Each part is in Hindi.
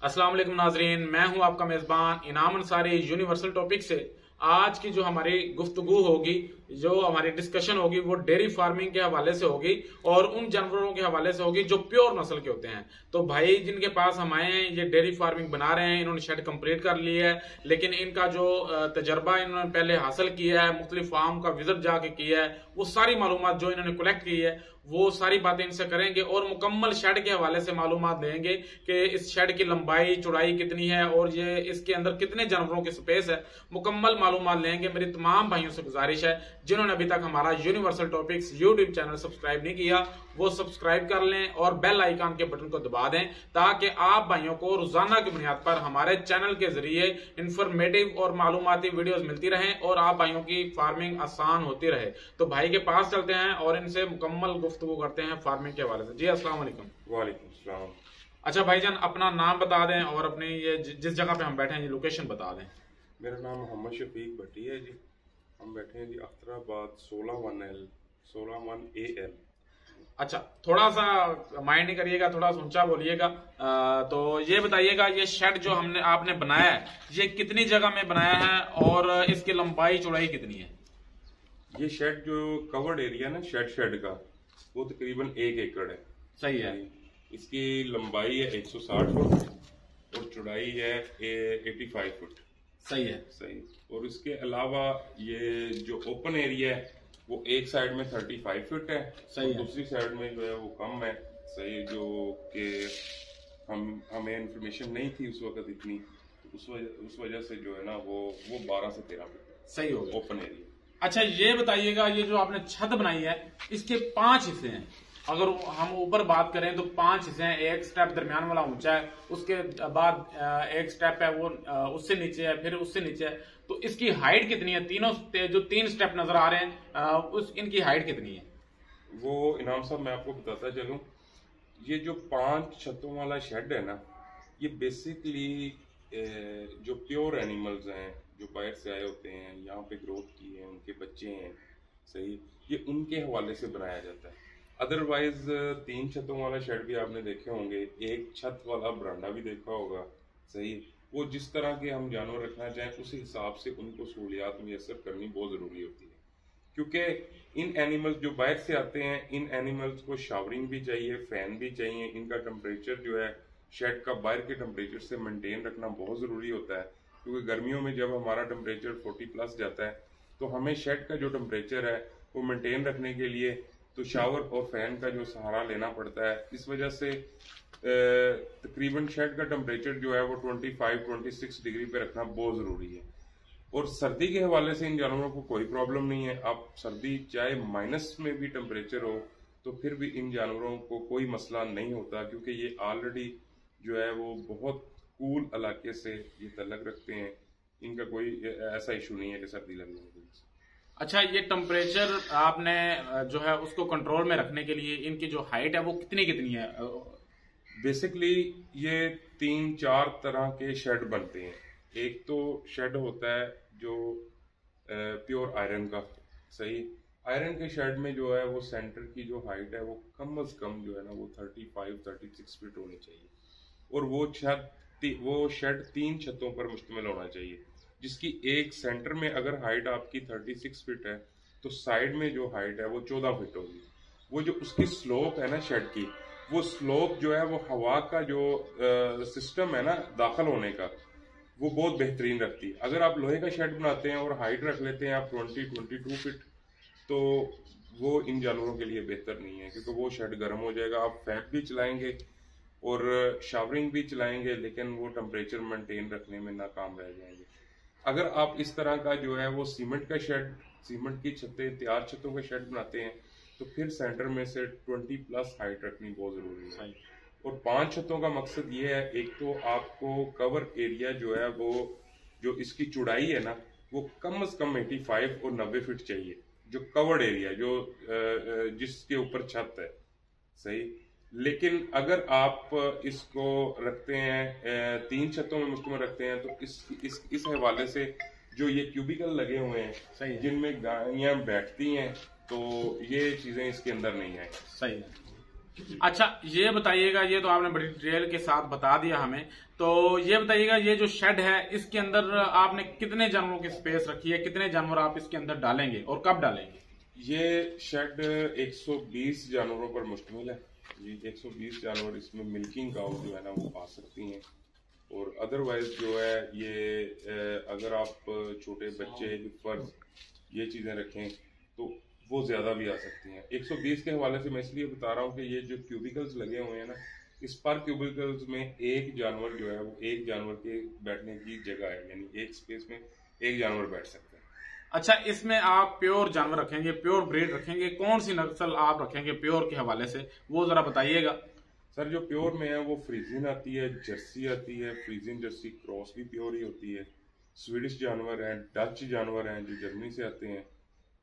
अस्सलाम वालेकुम नाजरीन, मैं हूं आपका मेजबान इनाम अंसारी। यूनिवर्सल टॉपिक से आज की जो हमारी गुफ्तगू होगी, जो हमारी डिस्कशन होगी, वो डेयरी फार्मिंग के हवाले से होगी और उन जानवरों के हवाले से होगी जो प्योर नस्ल के होते हैं। तो भाई जिनके पास हम आए हैं, ये डेयरी फार्मिंग बना रहे हैं, इन्होंने शेड कंप्लीट कर लिया है, लेकिन इनका जो तजर्बा इन्होंने पहले हासिल किया है, मुख्तलिफ फार्म का विजिट जाके किया है, वो सारी मालूमात जो इन्होंने कलेक्ट की है वो सारी बातें इनसे करेंगे और मुकम्मल शेड के हवाले से मालूमात देंगे कि इस शेड की लंबाई चौड़ाई कितनी है और ये इसके अंदर कितने जानवरों की स्पेस है। मुकम्मल मालूमात लेंगे। मेरी तमाम भाइयों से गुजारिश है, जिन्होंने अभी तक हमारा universal topics YouTube channel subscribe नहीं किया वो सब्सक्राइब कर लें और बेल आइकन के बटन को दबा दें, ताकि आप भाइयों को रोजाना की बुनियाद पर हमारे चैनल के जरिए इंफॉर्मेटिव और मालूमाती वीडियोस मिलती रहें और आप भाइयों की फार्मिंग आसान होती रहे। तो भाई के पास चलते हैं और इनसे मुकम्मल गुफ्तगू करते हैं फार्मिंग के हवाले से। जी अस्सलाम वालेकुम। वालेकुम सलाम। अच्छा भाईजान, अपना नाम बता दें और अपनी ये जिस जगह पे हम बैठे हैं ये लोकेशन बता दें। मेरा नाम मोहम्मद शफीक भट्टी है जी। हम बैठे हैं जी अख्तराबाद 16 1L। अच्छा, थोड़ा सा माइंड नहीं करिएगा, थोड़ा सा ऊंचा बोलिएगा। तो ये बताइएगा, ये शेड जो आपने बनाया है ये कितनी जगह में बनाया है और इसकी लंबाई चौड़ाई कितनी है? ये शेड जो कवर्ड एरिया ना शेड का वो तकरीबन 1 एकड़ है। सही है। इसकी लंबाई है 160 फुट और चौड़ाई है 85 फुट। सही है। सही। और इसके अलावा ये जो ओपन एरिया है वो एक साइड में 35 फुट है। सही है। दूसरी साइड में जो है वो कम है। सही। जो कि हमें इंफॉर्मेशन नहीं थी उस वक्त इतनी, उस वजह से जो है ना वो 12 से 13 फुट सही हो गया ओपन एरिया। अच्छा, ये बताइएगा, ये जो आपने छत बनाई है इसके 5 हिस्से हैं। अगर हम ऊपर बात करें तो 5 हिस्से हैं। एक स्टेप दरमियान वाला ऊंचा है, उसके बाद एक स्टेप है वो उससे नीचे है, फिर उससे नीचे है। तो इसकी हाइट कितनी है? तीनों जो 3 स्टेप नजर आ रहे हैं इनकी हाइट कितनी है? वो इनाम साहब मैं आपको बताता चलूं, ये जो 5 छतों वाला शेड है ना, ये बेसिकली जो प्योर एनिमल्स हैं जो बाहर से आए होते हैं, यहाँ पे ग्रोथ की है, उनके बच्चे हैं, सही, ये उनके हवाले से बनाया जाता है। अदरवाइज 3 छतों वाला शेड भी आपने देखे होंगे, एक छत वाला बरांडा भी देखा होगा, सही। वो जिस तरह के हम जानवर रखना चाहें उस हिसाब से उनको सहूलियात मुयसर करनी बहुत ज़रूरी होती है, क्योंकि इन एनिमल्स जो बाहर से आते हैं, इन एनिमल्स को शावरिंग भी चाहिए, फैन भी चाहिए, इनका टेम्परेचर जो है शेड का बाहर के टेम्परेचर से मेंटेन रखना बहुत ज़रूरी होता है। क्योंकि गर्मियों में जब हमारा टेम्परेचर 40+ जाता है तो हमें शेड का जो टेम्परेचर है वो मेंटेन रखने के लिए तो शावर और फैन का जो सहारा लेना पड़ता है। इस वजह से तकरीबन शेड का टेम्परेचर जो है वो 25-26 डिग्री पे रखना बहुत ज़रूरी है। और सर्दी के हवाले से इन जानवरों को कोई प्रॉब्लम नहीं है। आप सर्दी चाहे माइनस में भी टेम्परेचर हो तो फिर भी इन जानवरों को कोई मसला नहीं होता, क्योंकि ये ऑलरेडी जो है वो बहुत कूल इलाके से ये तल्लक रखते हैं। इनका कोई ऐसा इशू नहीं है कि सर्दी लगने की वजह से। अच्छा, ये टेम्परेचर आपने जो है उसको कंट्रोल में रखने के लिए इनकी जो हाइट है वो कितनी कितनी है? बेसिकली ये 3-4 तरह के शेड बनते हैं। एक तो शेड होता है जो प्योर आयरन का, सही। आयरन के शेड में जो है वो सेंटर की जो हाइट है वो कम से कम जो है ना वो 35-36 फीट होनी चाहिए। और वो शेड 3 छतों पर मुश्तमिल होना चाहिए, जिसकी एक सेंटर में अगर हाइट आपकी 36 फीट है तो साइड में जो हाइट है वो 14 फीट होगी। वो जो उसकी स्लोप है ना शेड की, वो स्लोप जो है वो हवा का जो सिस्टम है ना दाखिल होने का, वो बहुत बेहतरीन रखती है। अगर आप लोहे का शेड बनाते हैं और हाइट रख लेते हैं आप 20-22 फीट, तो वो इन जानवरों के लिए बेहतर नहीं है, क्योंकि वो शेड गर्म हो जाएगा। आप फैन भी चलाएंगे और शावरिंग भी चलाएंगे, लेकिन वो टेम्परेचर मेंटेन रखने में नाकाम रह जाएंगे। अगर आप इस तरह का जो है वो सीमेंट का शेड, सीमेंट की छतें, तैयार छतों का शेड बनाते हैं, तो फिर सेंटर में से 20+ हाइट रखनी बहुत जरूरी है। और 5 छतों का मकसद ये है, एक तो आपको कवर एरिया जो है वो जो इसकी चौड़ाई है ना वो कम से कम 85 और 90 फीट चाहिए, जो कवर्ड एरिया जो जिसके ऊपर छत है, सही। लेकिन अगर आप इसको रखते हैं 3 छतों में मुश्तमिल रखते हैं तो इस हवाले से जो ये क्यूबिकल लगे हुए हैं जिनमें गायें बैठती हैं, तो ये चीजें इसके अंदर नहीं है। सही है। अच्छा, ये बताइएगा, ये तो आपने बड़ी डिटेल के साथ बता दिया हमें, तो ये बताइएगा ये जो शेड है इसके अंदर आपने कितने जानवरों की स्पेस रखी है, कितने जानवर आप इसके अंदर डालेंगे और कब डालेंगे? ये शेड 120 जानवरों पर मुश्तमिल है। ये 120 जानवर इसमें मिल्किंग काउ जो है ना वो आ सकती हैं, और अदरवाइज जो है ये अगर आप छोटे बच्चे हिफर्स ये चीजें रखें तो वो ज्यादा भी आ सकती हैं। 120 के हवाले से मैं इसलिए बता रहा हूँ कि ये जो क्यूबिकल्स लगे हुए हैं ना, इस पर क्यूबिकल्स में एक जानवर जो है वो एक जानवर के बैठने की जगह है, यानी एक स्पेस में एक जानवर बैठ सकते हैं। अच्छा, इसमें आप प्योर जानवर रखेंगे, प्योर ब्रीड रखेंगे, कौन सी नस्ल आप रखेंगे प्योर के हवाले से, वो जरा बताइएगा। सर जो प्योर में है वो फ्रीजियन आती है, जर्सी आती है, फ्रीजियन जर्सी क्रॉस भी प्योर ही होती है, स्वीडिश जानवर हैं, डच जानवर हैं जो जर्मनी से आते हैं,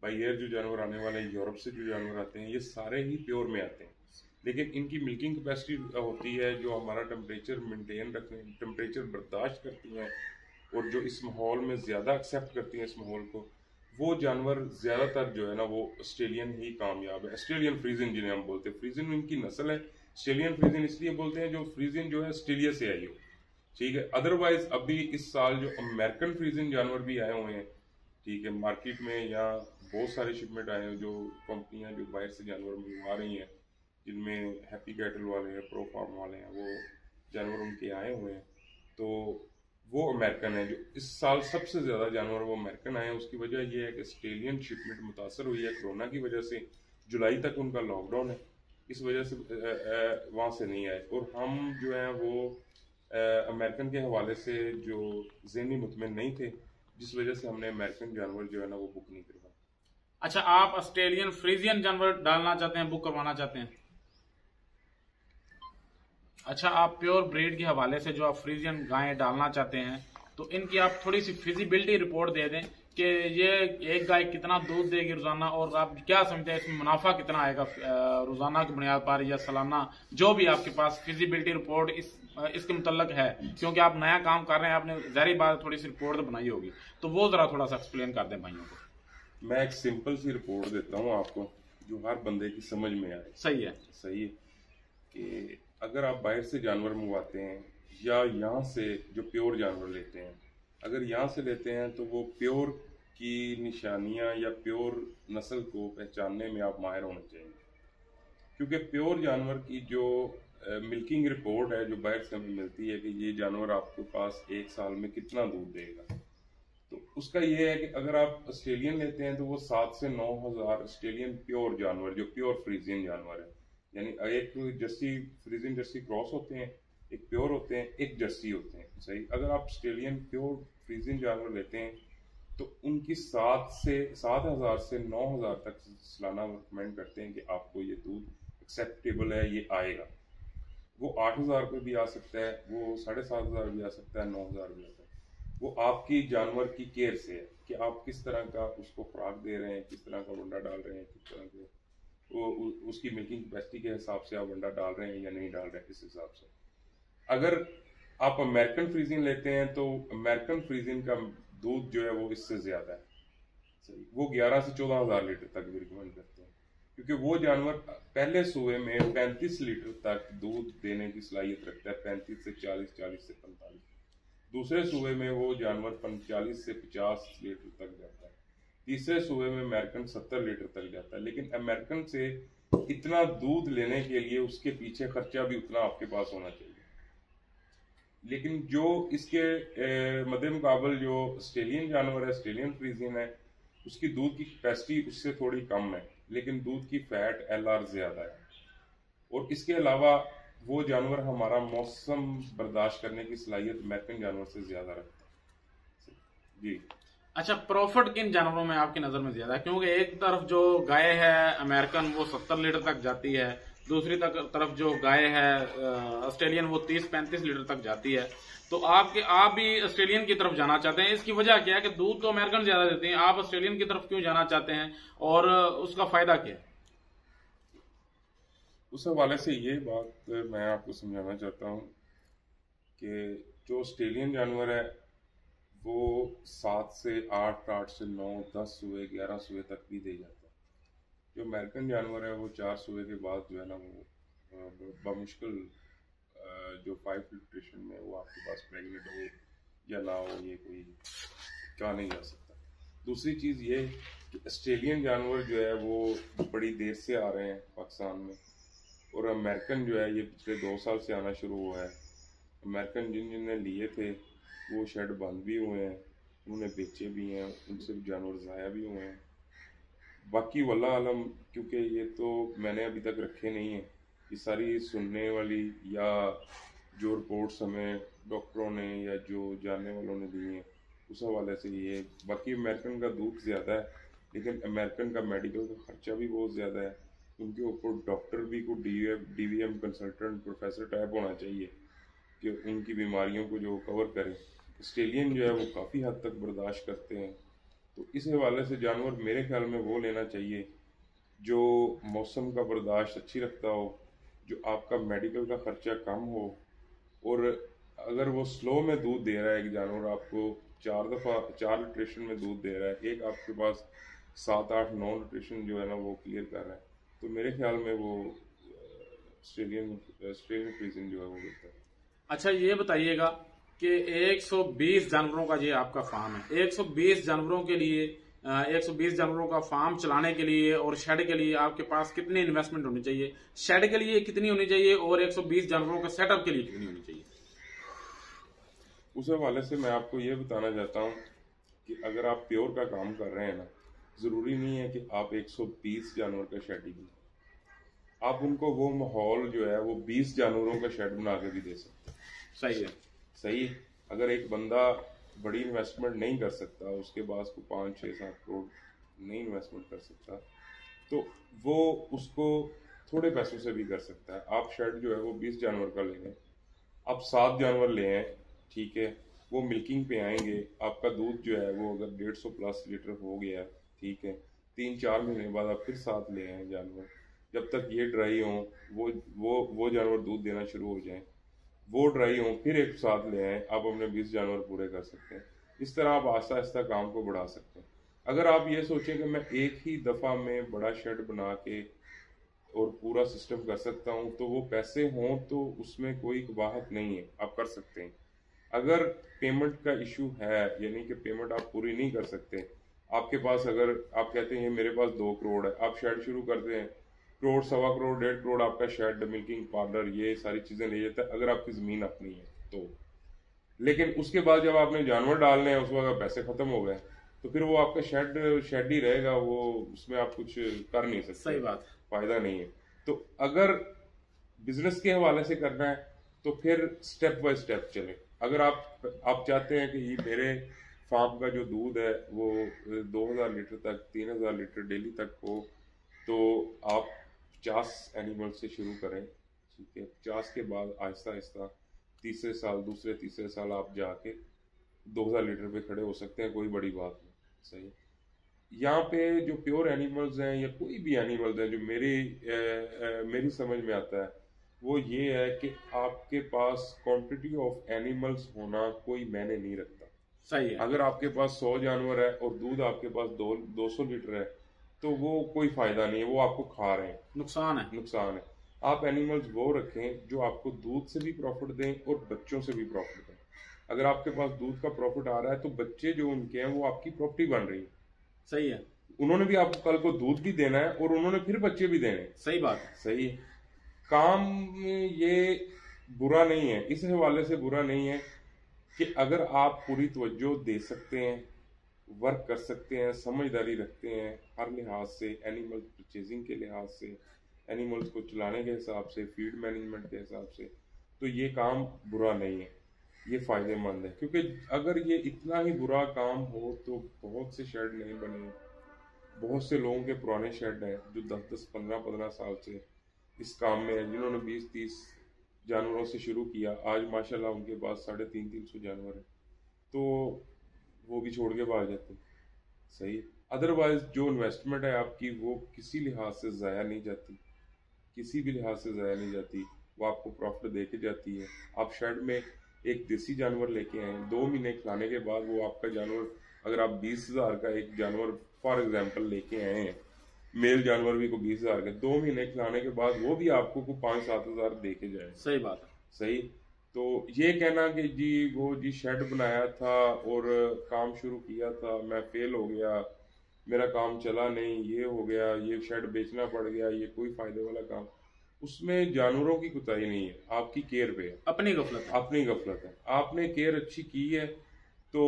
बाई एयर जो जानवर आने वाले हैं, यूरोप से जो जानवर आते हैं, ये सारे ही प्योर में आते हैं। लेकिन इनकी मिल्किंग कैपेसिटी होती है जो हमारा टेम्परेचर मेंटेन रखने, टेम्परेचर बर्दाश्त करती हैं और जो इस माहौल में ज़्यादा एक्सेप्ट करती हैं इस माहौल को, वो जानवर ज़्यादातर जो है ना वो ऑस्ट्रेलियन ही कामयाब है। ऑस्ट्रेलियन फ्रीजियन जिन्हें हम बोलते हैं, फ्रीजियन इनकी नस्ल है। ऑस्ट्रेलियन फ्रीजियन इसलिए बोलते हैं जो फ्रीजियन जो है ऑस्ट्रेलिया से आई हो, ठीक है। अदरवाइज अभी इस साल जो अमेरिकन फ्रीजियन जानवर भी आए हुए हैं, ठीक है, मार्केट में या बहुत सारे शिपमेंट आए हैं, जो कंपनियां जो बाहर से जानवर मंगवा रही हैं, जिनमें हैप्पी कैटल वाले हैं, प्रो फार्म वाले हैं, वो जानवर उनके आए हुए हैं, तो वो अमेरिकन है। जो इस साल सबसे ज़्यादा जानवर वो अमेरिकन आए हैं। उसकी वजह यह है कि ऑस्ट्रेलियन शिपमेंट मुतासर हुई है कोरोना की वजह से, जुलाई तक उनका लॉकडाउन है, इस वजह से वहाँ से नहीं आए। और हम जो है वो अमेरिकन के हवाले से जो ज़हनी मुतमिन नहीं थे, जिस वजह से हमने अमेरिकन जानवर जो है ना वो बुक नहीं करवाए। अच्छा, आप ऑस्ट्रेलियन फ्रीजियन जानवर डालना चाहते हैं, बुक करवाना चाहते हैं? अच्छा, आप प्योर ब्रीड के हवाले से जो आप फ्रीजियन गायें डालना चाहते हैं, तो इनकी आप थोड़ी सी फिजिबिलिटी रिपोर्ट दे दें कि ये एक गाय कितना दूध देगी रोजाना, और आप क्या समझते हैं इसमें मुनाफा कितना आएगा रोजाना की बुनियाद पर या सालाना, जो भी आपके पास फिजिबिलिटी रिपोर्ट इसके मुतल्लक है, क्योंकि आप नया काम कर रहे हैं, आपने ज़ाहिर बात थोड़ी सी रिपोर्ट तो बनाई होगी, तो वो जरा थोड़ा सा एक्सप्लेन कर दें भाइयों को। मैं एक सिंपल सी रिपोर्ट देता हूँ आपको जो हर बंदे की समझ में आए। सही है। सही है कि अगर आप बाहर से जानवर मंगवाते हैं या यहाँ से जो प्योर जानवर लेते हैं, अगर यहाँ से लेते हैं तो वो प्योर की निशानियाँ या प्योर नस्ल को पहचानने में आप माहिर होने चाहिए, क्योंकि प्योर जानवर की जो मिल्किंग रिपोर्ट है जो बाहर से हमें मिलती है कि ये जानवर आपके पास एक साल में कितना दूध देगा, तो उसका ये है कि अगर आप ऑस्ट्रेलियन लेते हैं तो वो 7 से 9 हज़ार ऑस्ट्रेलियन प्योर जानवर जो प्योर फ्रीजियन जानवर है, यानी एक जर्सी फ्रीजियन जर्सी क्रॉस होते हैं, एक प्योर होते हैं, एक जर्सी होते हैं, सही। अगर आप ऑस्ट्रेलियन प्योर फ्रीजियन जानवर लेते हैं तो उनकी 7,000 से 9,000 तक सालाना रिकमेंड करते हैं कि आपको ये दूध एक्सेप्टेबल है, ये आएगा। वो 8,000 पे भी आ सकता है, वो 7,500 भी आ सकता है, 9,000 भी आ सकता है। वो आपकी जानवर की केयर से है कि आप किस तरह का उसको खुराक दे रहे हैं, किस तरह का वंडा डाल रहे हैं, किस तरह के वो उसकी मिल्किंग कैपेसिटी के हिसाब से आप वंडा डाल रहे हैं या नहीं डाल रहे हैं, इस हिसाब से। अगर आप अमेरिकन फ्रीजियन लेते हैं तो अमेरिकन फ्रीजियन का दूध जो है वो इससे ज्यादा है, सही। वो 11 से 14,000 लीटर तक भी रिकमेंड करते हैं, क्योंकि वो जानवर पहले सुबह में 35 लीटर तक दूध देने की सलाहियत रखता है, 35 से 40, 40 से 45। दूसरे सूबे में वो जानवर 40 से 50 लीटर तक जाता है, तीसरे सूबे में अमेरिकन 70 लीटर तक जाता है। लेकिन अमेरिकन से इतना दूध लेने के लिए उसके पीछे खर्चा भी उतना आपके पास होना चाहिए। लेकिन जो इसके मद्दे मुकाबल जो ऑस्ट्रेलियन जानवर है, ऑस्ट्रेलियन फ्रीजियन है, उसकी दूध की कैपेसिटी उससे थोड़ी कम है, लेकिन दूध की फैट LR ज्यादा है, और इसके अलावा वो जानवर हमारा मौसम बर्दाश्त करने की सलाहियत अमेरिकन जानवर से ज्यादा रखता है जी। अच्छा, प्रॉफिट किन जानवरों में आपकी नजर में ज्यादा है? क्योंकि एक तरफ जो गाय है अमेरिकन वो 70 लीटर तक जाती है, दूसरी तरफ जो गाय है ऑस्ट्रेलियन वो 30-35 लीटर तक जाती है, तो आप भी ऑस्ट्रेलियन की तरफ जाना चाहते हैं, इसकी वजह क्या है कि दूध तो अमेरिकन ज्यादा देते हैं, आप ऑस्ट्रेलियन की तरफ क्यों जाना चाहते हैं और उसका फायदा क्या है? उस हवाले से ये बात मैं आपको समझाना चाहता हूँ कि जो ऑस्ट्रेलियन जानवर है वो 7 से 8, 8 से 9, 10 सुबह 11 सुबह तक भी दे जाता है। जो अमेरिकन जानवर है वो 4 सुबह के बाद जो है ना वो बमुश्किल जो 5 न्यूट्रिशन में वो आपके पास प्रेगनेंट हो या ना हो, ये कोई कहा नहीं जा सकता। दूसरी चीज़ ये कि ऑस्ट्रेलियन जानवर जो है वो बड़ी देर से आ रहे हैं पाकिस्तान में, और अमेरिकन जो है ये पिछले 2 साल से आना शुरू हुआ है। अमेरिकन जिनने लिए थे वो शेड बंद भी हुए हैं, उन्होंने बेचे भी हैं, उनसे जानवर ज़ाया भी हुए हैं। बाकी वल्लाह आलम, क्योंकि ये तो मैंने अभी तक रखे नहीं है, ये सारी सुनने वाली या जो रिपोर्ट्स हमें डॉक्टरों ने या जो जानने वालों ने दी हैं उस हवाले से ये। बाकी अमेरिकन का दूध ज़्यादा है, लेकिन अमेरिकन का मेडिकल का खर्चा भी बहुत ज़्यादा है। उनके ऊपर डॉक्टर भी को DVM कंसल्टेंट प्रोफेसर टाइप होना चाहिए कि उनकी बीमारियों को जो कवर करे। ऑस्ट्रेलियन जो है वो काफ़ी हद तक बर्दाश्त करते हैं। तो इस हवाले से जानवर मेरे ख्याल में वो लेना चाहिए जो मौसम का बर्दाश्त अच्छी रखता हो, जो आपका मेडिकल का खर्चा कम हो, और अगर वो स्लो में दूध दे रहा है, एक जानवर आपको 4 न्यूट्रिशन में दूध दे रहा है, एक आपके पास 7, 8, 9 न्यूट्रिशन जो है ना वो क्लियर कर रहा है, तो मेरे ख्याल में वो ऑस्ट्रेलियन फ्रीजियन जो है वो बेहतर है। अच्छा, ये बताइएगा कि 120 जानवरों का ये आपका फार्म है, 120 जानवरों के लिए 120 जानवरों का फार्म चलाने के लिए और शेड के लिए आपके पास कितनी इन्वेस्टमेंट होनी चाहिए, शेड के लिए कितनी होनी चाहिए और 120 जानवरों के सेटअप के लिए कितनी होनी चाहिए? उस हवाले से मैं आपको ये बताना चाहता हूँ कि अगर आप प्योर का काम कर रहे हैं ना, ज़रूरी नहीं है कि आप 120 जानवर का शेड ही बनाएं, आप उनको वो माहौल जो है वो 20 जानवरों का शेड बना के भी दे सकते हैं। सही है, सही। अगर एक बंदा बड़ी इन्वेस्टमेंट नहीं कर सकता, उसके पास को 5, 6, 7 करोड़ नहीं इन्वेस्टमेंट कर सकता, तो वो उसको थोड़े पैसों से भी कर सकता है। आप शेड जो है वो 20 जानवर का ले लें, आप 7 जानवर ले आए, ठीक है, वो मिल्किंग पे आएंगे, आपका दूध जो है वो अगर 150 प्लस लीटर हो गया, ठीक है, 3-4 महीने बाद आप फिर 7 ले आए जानवर, जब तक ये ड्राई हों, वो जानवर दूध देना शुरू हो जाएं, वो ड्राई हों, फिर एक साथ ले आए, आप अपने 20 जानवर पूरे कर सकते हैं। इस तरह आप आहिस्ता आहिस्ता काम को बढ़ा सकते हैं। अगर आप ये सोचें कि मैं एक ही दफ़ा में बड़ा शेड बना के और पूरा सिस्टम कर सकता हूँ, तो वो पैसे हों तो उसमें कोई कबाहत नहीं है, आप कर सकते हैं। अगर पेमेंट का इशू है, यानी कि पेमेंट आप पूरी नहीं कर सकते, आपके पास अगर आप कहते हैं मेरे पास 2 करोड़ है, आप शेड शुरू करते हैं, करोड़, 1.25 करोड़, 1.5 करोड़ आपका शेड, मिल्किंग पार्लर, ये सारी चीजें ले जाता है अगर आपकी जमीन अपनी है तो। लेकिन उसके बाद जब आपने जानवर डालने हैं, उस वक्त पैसे खत्म हो गए, तो फिर वो आपका शेड ही रहेगा, वो उसमें आप कुछ कर नहीं सकते। सही बात, फायदा नहीं है। तो अगर बिजनेस के हवाले से करना है तो फिर स्टेप बाय स्टेप चले। अगर आप चाहते हैं कि ये मेरे फार्म का जो दूध है वो 2000 लीटर तक, 3000 लीटर डेली तक हो, तो आप 50 एनिमल से शुरू करें, ठीक है। 50 के बाद आहिस्ता आहिस्ता तीसरे साल, दूसरे तीसरे साल आप जाके 2000 लीटर पे खड़े हो सकते हैं, कोई बड़ी बात नहीं। सही। यहाँ पे जो प्योर एनिमल्स हैं या कोई भी एनिमल्स हैं जो मेरी समझ में आता है, वो ये है कि आपके पास क्वांटिटी ऑफ एनिमल्स होना कोई मायने नहीं रखता। सही है। अगर आपके पास 100 जानवर है और दूध आपके पास 200 लीटर है, तो वो कोई फायदा नहीं है, वो आपको खा रहे हैं, नुकसान है। आप एनिमल्स वो रखें जो आपको दूध से भी प्रॉफिट दें और बच्चों से भी प्रॉफिट दें। अगर आपके पास दूध का प्रॉफिट आ रहा है तो बच्चे जो उनके हैं वो आपकी प्रॉपर्टी बन रही है। सही है। उन्होंने भी आपको कल को दूध भी देना है और उन्होंने फिर बच्चे भी देने हैं। सही बात है। सही है। काम ये बुरा नहीं है, इस हवाले से बुरा नहीं है कि अगर आप पूरी तवज्जो दे सकते हैं, वर्क कर सकते हैं, समझदारी रखते हैं हर लिहाज से, एनिमल परचेजिंग के लिहाज से, एनिमल्स को चलाने के हिसाब से, फीड मैनेजमेंट के हिसाब से, तो ये काम बुरा नहीं है, ये फायदेमंद है। क्योंकि अगर ये इतना ही बुरा काम हो तो बहुत से शेड नहीं बने। बहुत से लोगों के पुराने शेड हैं जो 10-10, 15-15 साल से इस काम में है, जिन्होंने 20-30 जानवरों से शुरू किया, आज माशाल्लाह उनके पास 350-300 जानवर है, तो वो भी छोड़ के भाग जाते। सही। अदरवाइज जो इन्वेस्टमेंट है आपकी वो किसी लिहाज से ज़ाया नहीं जाती, किसी भी लिहाज से ज़ाया नहीं जाती, वो आपको प्रॉफिट दे के जाती है। आप शेड में एक देसी जानवर लेके आए, 2 महीने खिलाने के बाद वो आपका जानवर, अगर आप 20,000 का एक जानवर फॉर एग्जाम्पल लेके आए हैं, मेल जानवर भी को 20,000 के, 2 महीने खिलाने के बाद वो भी आपको को 5-7 हजार दे के जाए। सही बात है। सही। तो ये कहना कि जी वो जी शेड बनाया था और काम शुरू किया था, मैं फेल हो गया, मेरा काम चला नहीं, ये हो गया, ये शेड बेचना पड़ गया, ये कोई फायदे वाला काम, उसमें जानवरों की कुताही नहीं है, आपकी केयर पे है, अपनी गफलत है। अपनी गफलत है। आपने केयर अच्छी की है तो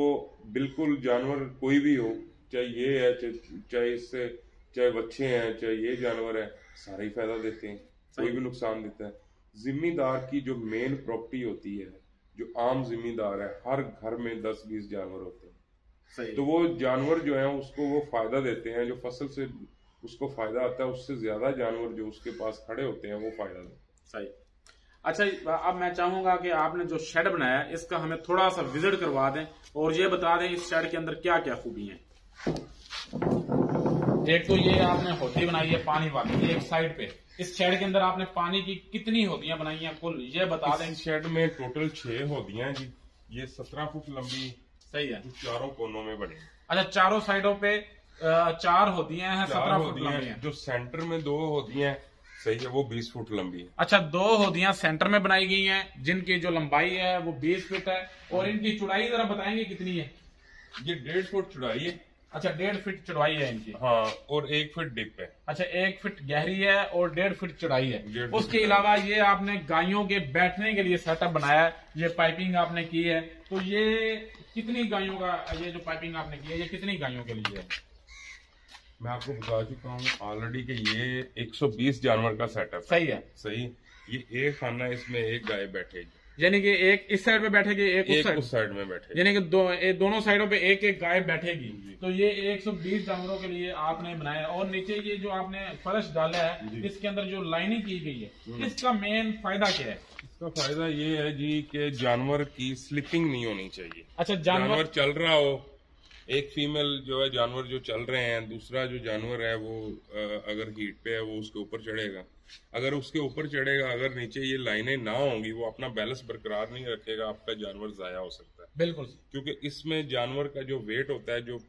बिल्कुल जानवर कोई भी हो, चाहे ये है चाहे इससे चाहे बच्चे हैं चाहे ये जानवर है, सारे ही फायदा देते हैं, कोई भी नुकसान देता है। जिम्मेदार की जो मेन प्रॉपर्टी होती है, जो आम जिम्मेदार है, हर घर में 10-20 जानवर होते हैं। सही। तो वो जानवर जो है उसको वो फायदा देते हैं, जो फसल से उसको फायदा आता है, उससे ज्यादा जानवर जो उसके पास खड़े होते हैं वो फायदा देते हैं। सही। अच्छा, अब मैं चाहूंगा कि आपने जो शेड बनाया इसका हमें थोड़ा सा विजिट करवा दें और ये बता दें इस शेड के अंदर क्या क्या खूबी है। एक तो ये आपने होदी बनाई है पानी वाली, ये एक साइड पे। इस शेड के अंदर आपने पानी की कितनी होदियां बनाई हैं कुल, ये बता दें। इस शेड में टोटल 6 होदियां हैं जी, ये 17 फुट लंबी। सही है। चारों कोनों में बनी। अच्छा, चारों साइडों पे 4 होदियां हैं, 17 फुट लंबी हैं। जो सेंटर में 2 होदियां हैं, सही है, वो 20 फुट लंबी है। अच्छा, 2 होदियां सेंटर में बनाई गई हैं जिनकी जो लंबाई है वो 20 फीट है, और इनकी चौड़ाई जरा बताएंगे कितनी है। ये 1.5 फुट चौड़ाई है। अच्छा, 1.5 फीट चौड़ाई है इनकी। हाँ, और 1 फीट डिप है। अच्छा, 1 फीट गहरी है और 1.5 फीट चौड़ाई है। उसके अलावा ये आपने गायों के बैठने के लिए सेटअप बनाया है, ये पाइपिंग आपने की है। तो ये कितनी गायों का, ये जो पाइपिंग आपने की है ये कितनी गायों के लिए है। मैं आपको बता चुका हूँ ऑलरेडी कि ये 120 जानवर का सेटअप। सही है। सही। ये एक खाना, इसमें एक गाय बैठेगी, यानी कि एक इस साइड पे बैठेगी, एक उस साइड में बैठेगी, यानी कि दोनों साइडों पे एक एक गाय बैठेगी। तो ये 120 जानवरों के लिए आपने बनाया। और नीचे ये जो आपने फर्श डाला है इसके अंदर जो लाइनिंग की गई है, इसका मेन फायदा क्या है। इसका फायदा ये है जी कि जानवर की स्लिपिंग नहीं होनी चाहिए। अच्छा, जानवर चल रहा हो, एक फीमेल जो है जानवर जो चल रहे हैं, दूसरा जो जानवर है वो अगर हीट पे है वो उसके ऊपर चढ़ेगा, अगर उसके ऊपर चढ़ेगा, अगर नीचे ये लाइनें ना होंगी, वो अपना बैलेंस बरकरार नहीं रखेगा, आपका जानवर जाया हो सकता है। बिल्कुल। क्योंकि इसमें जानवर का जो वेट होता है, जो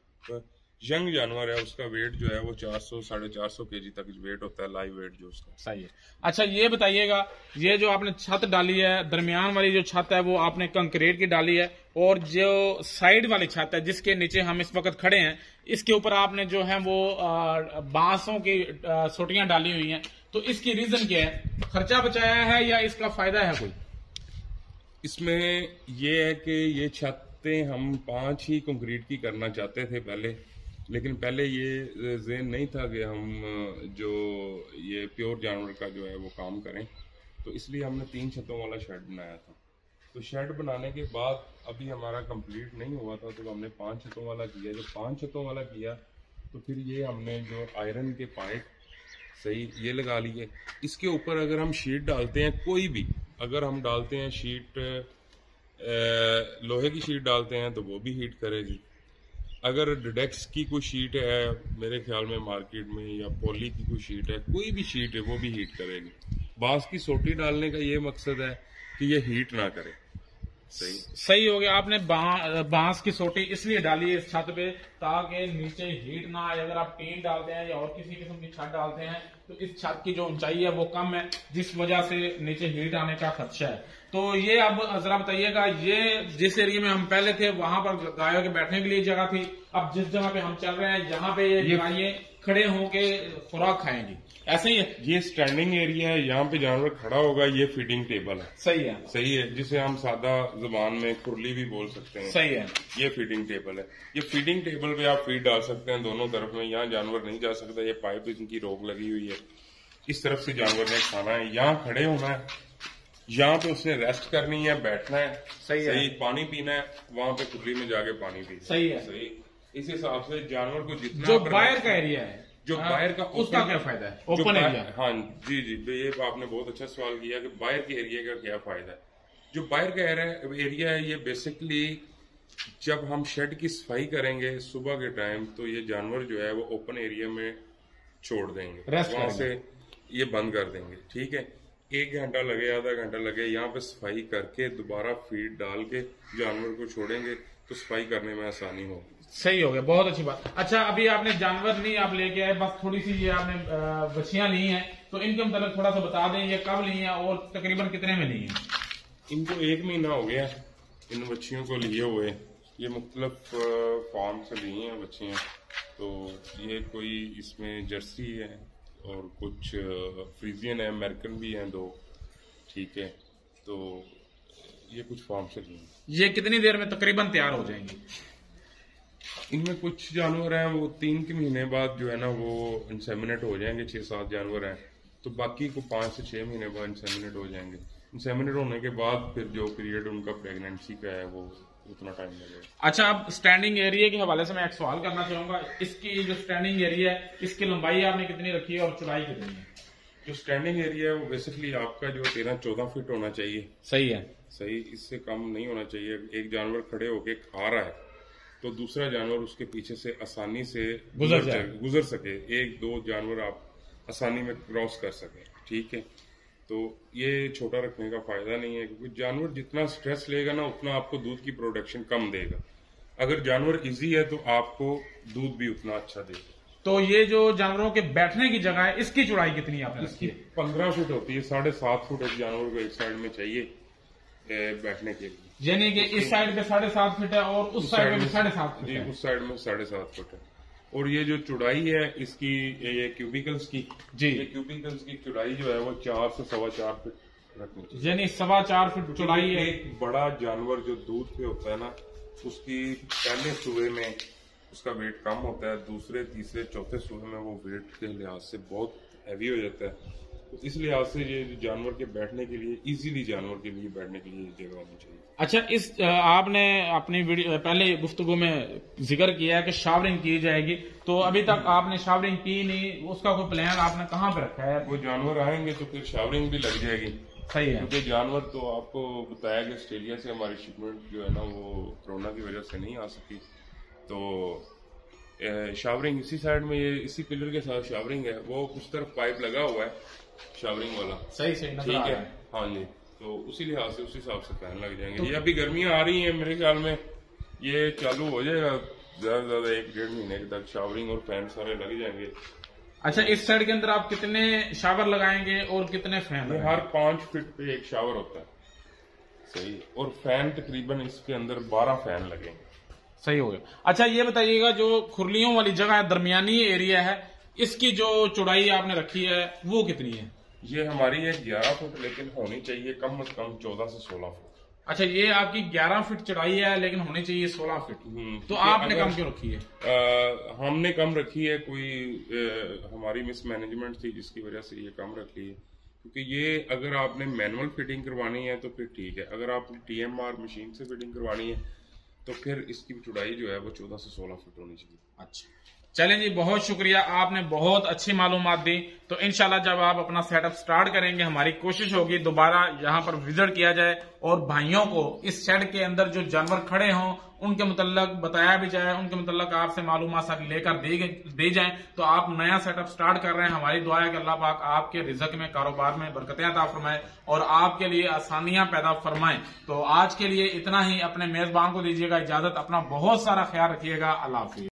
यंग जानवर है उसका वेट जो है वो 400-450 kg तक वेट होता है, लाइव वेट जो उसका। सही है। अच्छा, ये बताइएगा, ये जो आपने छत डाली है, दरमियान वाली जो छत है वो आपने कंक्रीट की डाली है, और जो साइड वाली छत है जिसके नीचे हम इस वक्त खड़े हैं, इसके ऊपर आपने जो है वो बांसों की सोटियां डाली हुई हैं। तो इसकी रीजन क्या है, खर्चा बचाया है या इसका फायदा है कोई। इसमें ये है कि ये छतें हम 5 ही कंक्रीट की करना चाहते थे पहले, लेकिन पहले ये ज़हन नहीं था कि हम जो ये प्योर जानवर का जो है वो काम करें, तो इसलिए हमने 3 छतों वाला शेड बनाया था। तो शेड बनाने के बाद अभी हमारा कंप्लीट नहीं हुआ था, तो हमने 5 छतों वाला किया। जब 5 छतों वाला किया तो फिर ये हमने जो आयरन के पाइप, सही, ये लगा लिए। इसके ऊपर अगर हम शीट डालते हैं, कोई भी अगर हम डालते हैं शीट, लोहे की शीट डालते हैं तो वो भी हीट करेगी। अगर डिडेक्स की कोई शीट है मेरे ख्याल में मार्केट में, या पॉली की कोई शीट है, कोई भी शीट है वो भी हीट करेगी। बांस की सोटी डालने का ये मकसद है कि ये हीट ना करे। सही हो गया। आपने बांस की सोटी इसलिए डाली है इस छत पे ताकि नीचे हीट ना आए। अगर आप टीन डालते हैं या और किसी किस्म की छत डालते हैं तो इस छत की जो ऊंचाई है वो कम है, जिस वजह से नीचे हीट आने का खदशा है। तो ये अब जरा बताइएगा, ये जिस एरिया में हम पहले थे वहां पर गायों के बैठने के लिए जगह थी, अब जिस जगह पे हम चल रहे हैं यहाँ पे ये गायें खड़े होके खुराक खाएंगी, ऐसे ही है। ये स्टैंडिंग एरिया है, यहाँ पे जानवर खड़ा होगा, ये फीडिंग टेबल है। सही है। सही है, जिसे हम सादा जुबान में खुरली भी बोल सकते हैं। सही है। ये फीडिंग टेबल है। ये फीडिंग टेबल पे आप फीड डाल सकते हैं दोनों तरफ में, यहाँ जानवर नहीं जा सकता, ये पाइप इनकी रोक लगी हुई है। इस तरफ से जानवर ने खाना है, यहाँ खड़े होना है, यहाँ पे उसने रेस्ट करनी है, बैठना है। सही है। पानी पीना है, वहां पे खुरली में जाके पानी पीना। सही है। सही। इस हिसाब से जानवर को जितना जो बाहर का एरिया है, जो बाहर का, उसका क्या फायदा है, ओपन एरिया। हाँ जी, ये आपने बहुत अच्छा सवाल किया कि बाहर के एरिया का क्या फायदा है। जो बाहर का एरिया है, ये बेसिकली जब हम शेड की सफाई करेंगे सुबह के टाइम, तो ये जानवर जो है वो ओपन एरिया में छोड़ देंगे, वहां से ये बंद कर देंगे। ठीक है। 1 घंटा लगे, आधा घंटा लगे, यहाँ पे सफाई करके दोबारा फीड डाल के जानवर को छोड़ेंगे तो सफाई करने में आसानी होगी। सही हो गया, बहुत अच्छी बात। अच्छा, अभी आपने जानवर नहीं आप लेके आए, बस थोड़ी सी ये आपने बच्चियां ली हैं, तो इनके मतलब थोड़ा सा बता दें ये कब ली हैं और तकरीबन कितने में ली हैं? इनको 1 महीना हो गया इन बच्चियों को लिए हुए। ये मुख्तलिफ फार्म से ली हैं बच्चियां। तो ये कोई इसमें जर्सी है और कुछ फ्रीजियन है, अमेरिकन भी हैं 2, ठीक है। तो ये कुछ फार्म से ली हैं। ये कितनी देर में तकरीबन तैयार हो जाएंगी? इनमें कुछ जानवर हैं वो 3 के महीने बाद जो है ना वो इंसेमिनेट हो जाएंगे। 6-7 जानवर हैं, तो बाकी को 5 से 6 महीने बाद इंसेमिनेट हो जाएंगे। इंसेमिनेट होने के बाद फिर जो पीरियड उनका प्रेगनेंसी का है वो उतना टाइम लगेगा। अच्छा, अब स्टैंडिंग एरिया के हवाले से मैं एक सवाल करना चाहूंगा। इसकी जो स्टैंडिंग एरिया है, इसकी लंबाई आपने कितनी रखी है और चौड़ाई कितनी है? जो स्टैंडिंग एरिया है वो बेसिकली आपका जो 13-14 फीट होना चाहिए। सही है, सही, इससे कम नहीं होना चाहिए। एक जानवर खड़े होके खा रहा है तो दूसरा जानवर उसके पीछे से आसानी से गुजर सके, 1-2 जानवर आप आसानी में क्रॉस कर सके, ठीक है। तो ये छोटा रखने का फायदा नहीं है, क्योंकि जानवर जितना स्ट्रेस लेगा ना उतना आपको दूध की प्रोडक्शन कम देगा। अगर जानवर इजी है तो आपको दूध भी उतना अच्छा देगा। तो ये जो जानवरों के बैठने की जगह है, इसकी चौड़ाई कितनी है आपने रखी है? 15 फुट होती है। 7.5 फुट एक जानवर को एक साइड में चाहिए बैठने के लिए। यानी कि इस साइड पे 7.5 फीट है और उस साइड में 7.5 फीट है। उस साइड में 7.5 फुट है। और ये जो चौड़ाई है इसकी, ये क्यूबिकल्स की जी, ये क्यूबिकल्स की चौड़ाई जो है वो 4 से 4.25 फीट रखनी चाहिए। यानी 4.25 फीट चौड़ाई है। एक बड़ा जानवर जो दूध पे होता है ना, उसकी पहले सूबे में उसका वेट कम होता है, दूसरे, तीसरे, चौथे सूबे में वो वेट के लिहाज से बहुत हैवी हो जाता है। तो इस लिहाज से ये जानवर के बैठने के लिए, इजीली जानवर के लिए बैठने के लिए जगह होनी चाहिए। अच्छा, इस आपने अपनी वीडियो पहले गुफ्तगू में जिक्र किया है कि शावरिंग की जाएगी, तो अभी तक आपने शावरिंग की नहीं, उसका कोई प्लान आपने कहाँ पे रखा है? वो जानवर आएंगे तो फिर शावरिंग भी लग जाएगी। सही है, क्योंकि जानवर तो आपको बताया कि ऑस्ट्रेलिया से हमारी शिपमेंट जो है ना वो कोरोना की वजह से नहीं आ सकी। तो शावरिंग इसी साइड में, ये इसी पिलर के साथ शावरिंग है, वो उस तरफ पाइप लगा हुआ है शावरिंग वाला। सही ठीक है, हाँ जी। तो उसी लिहाज से उस हिसाब से फैन लग जाएंगे। ये अभी गर्मियां आ रही हैं, मेरे ख्याल में ये चालू हो जाएगा ज्यादा से ज्यादा 1-1.5 महीने तक शावरिंग और फैन सारे लग जाएंगे। अच्छा, इस साइड के अंदर आप कितने शावर लगाएंगे और कितने फैन? हर 5 फीट पे एक शावर होता है, सही। और फैन तकरीबन इसके अंदर 12 फैन लगेंगे। सही हो गया। अच्छा, ये बताइएगा जो खुरलियों वाली जगह है, दरमियानी एरिया है, इसकी जो चौड़ाई आपने रखी है वो कितनी है? ये हमारी है 11 फुट, लेकिन होनी चाहिए कम से कम 14 से 16 फुट। अच्छा, ये आपकी 11 फीट चौड़ाई है लेकिन होनी चाहिए 16 फीट। तो आपने कम क्यों रखी है? हमने कम रखी है, कोई हमारी मिसमैनेजमेंट थी जिसकी वजह से ये कम रखी है। क्योंकि ये अगर आपने मैनुअल फिटिंग करवानी है तो फिर ठीक है, अगर आपने TMR मशीन से फिटिंग करवानी है तो फिर इसकी चौड़ाई जो है वो 14 से 16 फुट होनी चाहिए। अच्छा, चलें जी, बहुत शुक्रिया, आपने बहुत अच्छी मालूमात दी। तो इंशाल्लाह जब आप अपना सेटअप स्टार्ट करेंगे, हमारी कोशिश होगी दोबारा यहाँ पर विजिट किया जाए और भाइयों को इस शेड के अंदर जो जानवर खड़े हों उनके मुतल्लक बताया भी जाए, उनके मुतल्लक आपसे मालूमात सारी लेकर दे जाएं। तो आप नया सेटअप स्टार्ट कर रहे हैं, हमारी दुआ है कि अल्लाह पाक आपके रिज़्क में, कारोबार में बरकतें अता फरमाए और आपके लिए आसानियां पैदा फरमाए। तो आज के लिए इतना ही। अपने मेजबान को दीजिएगा इजाजत, अपना बहुत सारा ख्याल रखिएगा। अल्लाह हाफिज़।